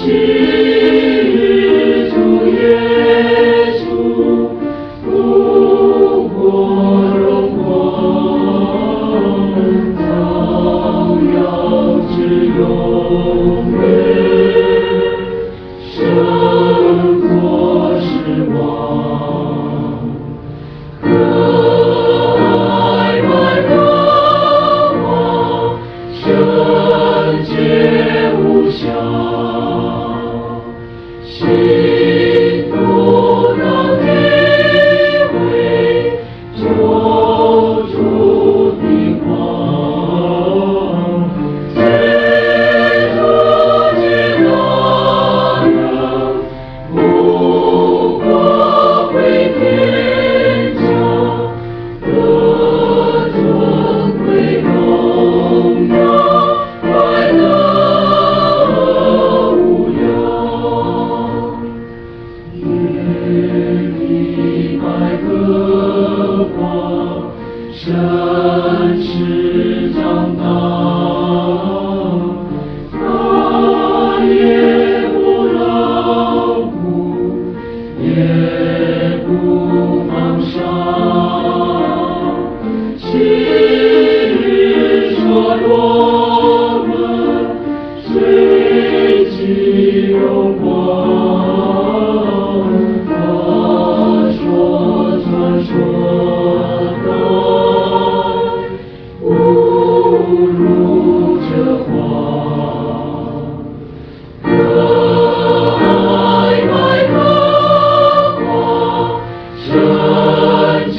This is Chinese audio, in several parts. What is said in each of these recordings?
是主耶稣，复活荣光，照耀之永远，胜过失望。可爱高望，圣洁无瑕，心不能体会救主的光，最初见那人不过归天家，得尊贵荣耀，快乐无忧。夜里白鸽光，神是长大，他也不劳苦，也不放伤。其日说我们随其荣光，他说传说的不如这话。可爱高望，圣洁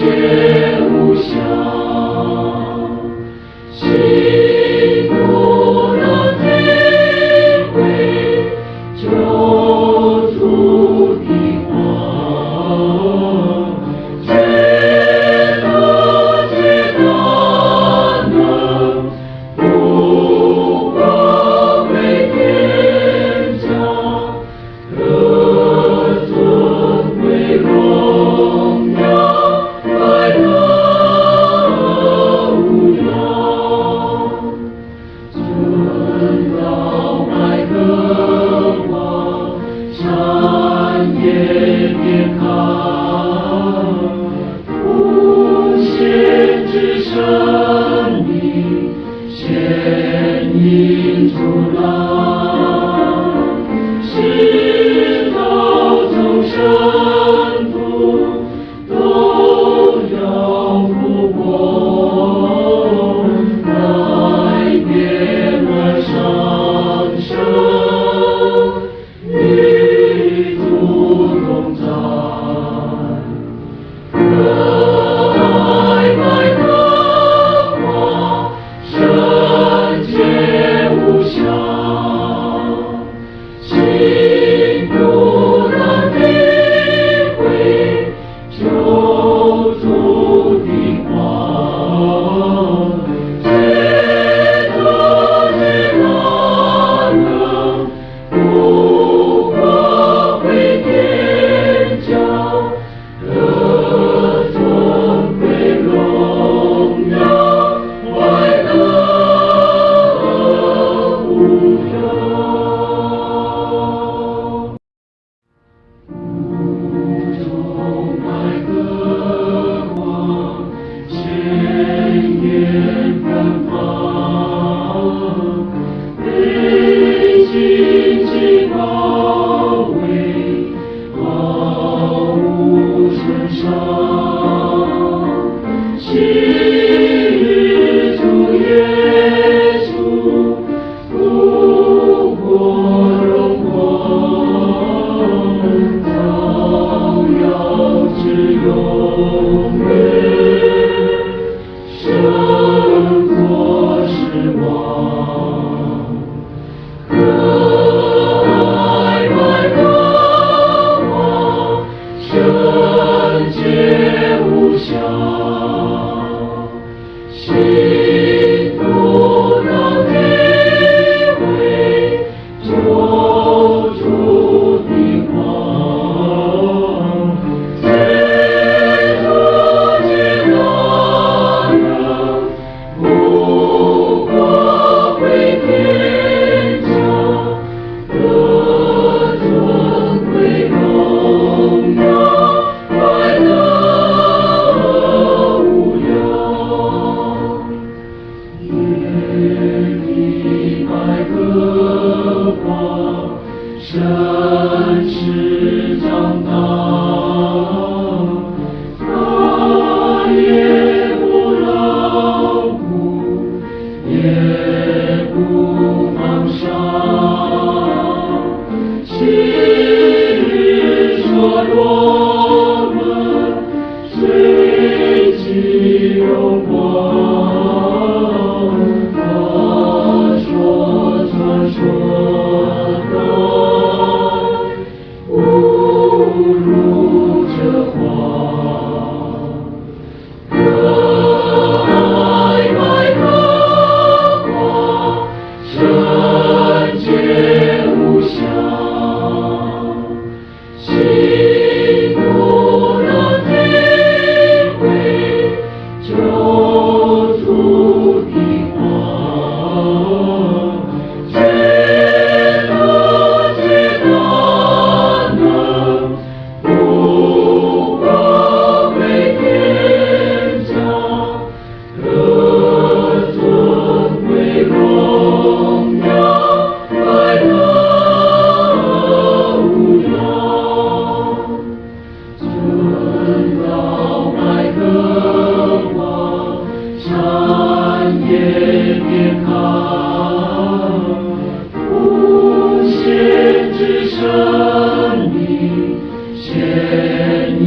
无瑕，心不能体会救神是长大，他也不劳苦，也不放伤。昔日说我们随己荣光，他说传说的不如这话。可爱的花，圣洁无瑕，喜怒的体会，救主的话，接纳能不光为天家，可尊贵荣耀快乐无恙。尊老爱歌王，善业健康，无限制生命，献一